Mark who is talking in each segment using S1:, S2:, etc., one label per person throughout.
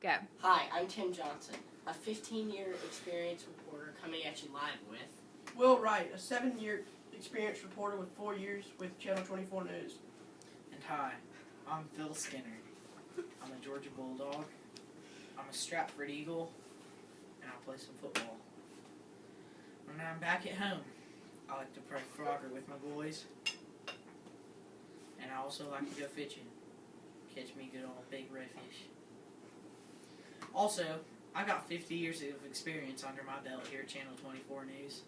S1: Go.
S2: Hi, I'm Tim Johnson, a 15-year experience reporter coming at you live with
S3: Will Wright, a 7-year experienced reporter with 4 years with Channel 24 News.
S4: And hi, I'm Phil Skinner. I'm a Georgia Bulldog. I'm a Stratford Eagle, and I play some football. When I'm back at home, I like to play Frogger with my boys, and I also like to go fishing. Catch me good old big redfish. Also, I got 50 years of experience under my belt here at Channel 24 News.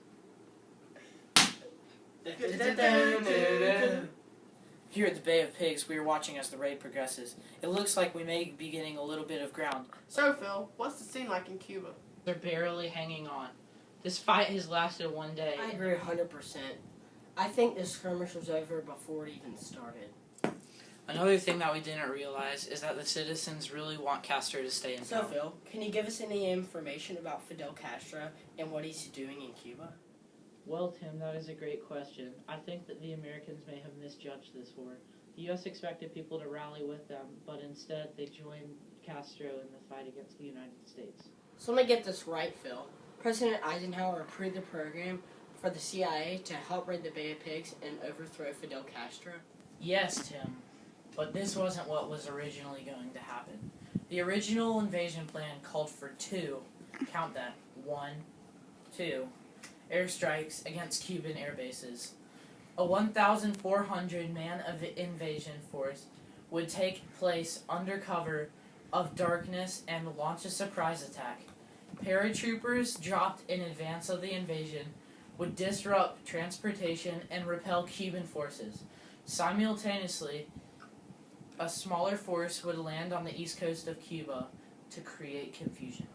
S4: Here at the Bay of Pigs, we are watching as the raid progresses. It looks like we may be getting a little bit of ground.
S3: So, Phil, what's the scene like in Cuba?
S4: They're barely hanging on. This fight has lasted one day.
S2: I agree 100%. I think this skirmish was over before it even started.
S4: Another thing that we didn't realize is that the citizens really want Castro to stay in
S2: So,
S4: power.
S2: Phil, can you give us any information about Fidel Castro and what he's doing in Cuba?
S4: Well, Tim, that is a great question. I think that the Americans may have misjudged this war. The U.S. expected people to rally with them, but instead they joined Castro in the fight against the United States.
S2: So let me get this right, Phil. President Eisenhower approved the program for the CIA to help raid the Bay of Pigs and overthrow Fidel Castro?
S4: Yes, Tim, but this wasn't what was originally going to happen. The original invasion plan called for count that, 2 airstrikes against Cuban air bases. A 1,400-man invasion force would take place under cover of darkness and launch a surprise attack. Paratroopers dropped in advance of the invasion would disrupt transportation and repel Cuban forces. Simultaneously, a smaller force would land on the east coast of Cuba to create confusion.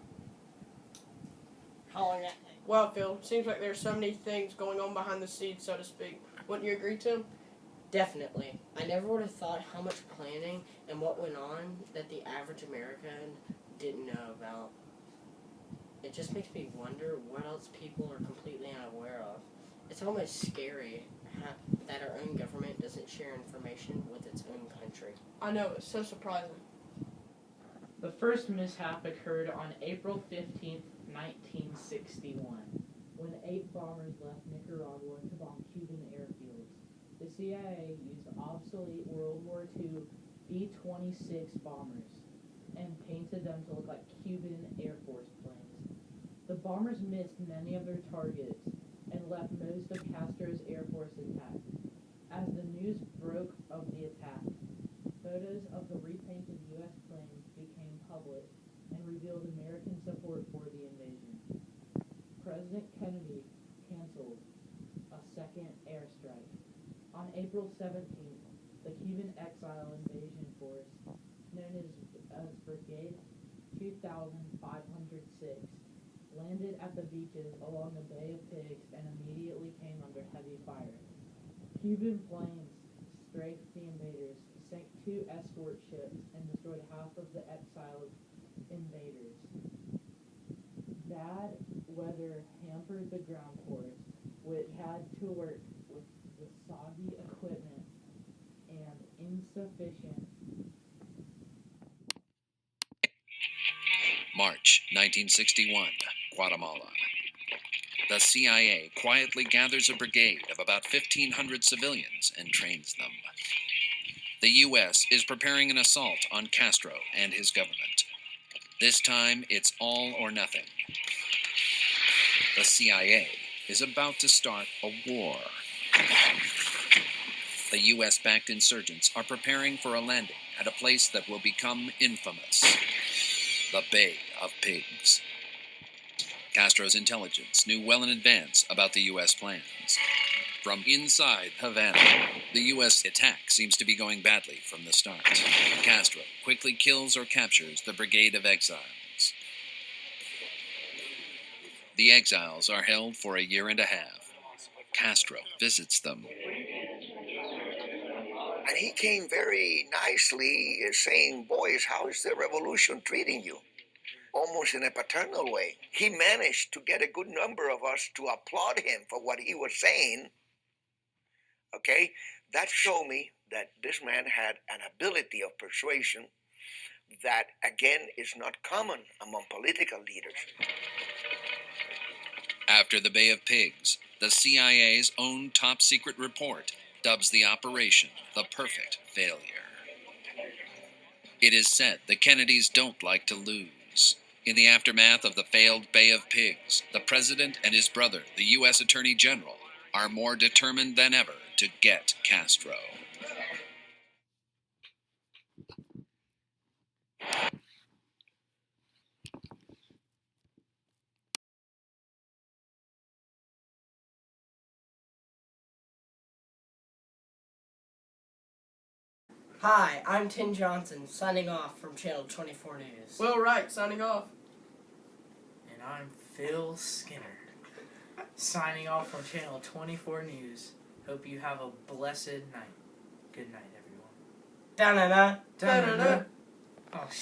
S2: How long that take?
S3: Well, Phil, seems like there's so many things going on behind the scenes, so to speak. Wouldn't you agree, Tim?
S2: Definitely. I never would have thought how much planning and what went on that the average American didn't know about. It just makes me wonder what else people are completely unaware of. It's almost scary that our own government doesn't share information with its own country.
S3: I know, it's so surprising.
S4: The first mishap occurred on April 15th, 1961, when 8 bombers left Nicaragua to bomb Cuban airfields. The CIA used obsolete World War II B-26 bombers and painted them to look like Cuban Air Force planes. The bombers missed many of their targets and left most of Castro's Air Force intact. As the news broke of the attack, photos of the repainted U.S. planes became public and revealed American support for the invasion. President Kennedy canceled a second airstrike. On April 17th, the Cuban Exile Invasion Force, known as Brigade 2506, landed at the beaches along the Bay of Pigs and immediately came under heavy fire. Cuban planes strafed the invaders, sank 2 escort ships, and destroyed half of the exiled invaders. Bad weather hampered the ground force, which had to work with the soggy equipment and insufficient.
S5: March 1961, Guatemala. The CIA quietly gathers a brigade of about 1,500 civilians and trains them. The U.S. is preparing an assault on Castro and his government. This time, it's all or nothing. The CIA is about to start a war. The U.S.-backed insurgents are preparing for a landing at a place that will become infamous: the Bay of Pigs. Castro's intelligence knew well in advance about the U.S. plans. From inside Havana, the U.S. attack seems to be going badly from the start. Castro quickly kills or captures the Brigade of Exiles. The exiles are held for a year and a half. Castro visits them.
S6: And he came very nicely saying, "Boys, how is the revolution treating you?" Almost in a paternal way. He managed to get a good number of us to applaud him for what he was saying. Okay? That showed me that this man had an ability of persuasion that, again, is not common among political leaders.
S5: After the Bay of Pigs, the CIA's own top-secret report dubs the operation the perfect failure. It is said the Kennedys don't like to lose. In the aftermath of the failed Bay of Pigs, the president and his brother, the U.S. Attorney General, are more determined than ever to get Castro.
S2: Hi, I'm Tim Johnson, signing off from Channel 24 News.
S3: Will Wright signing off.
S4: And I'm Phil Skinner, signing off from Channel 24 News. Hope you have a blessed night. Good night, everyone.
S2: Da-na-na.
S3: Da-da-da.
S4: Oh,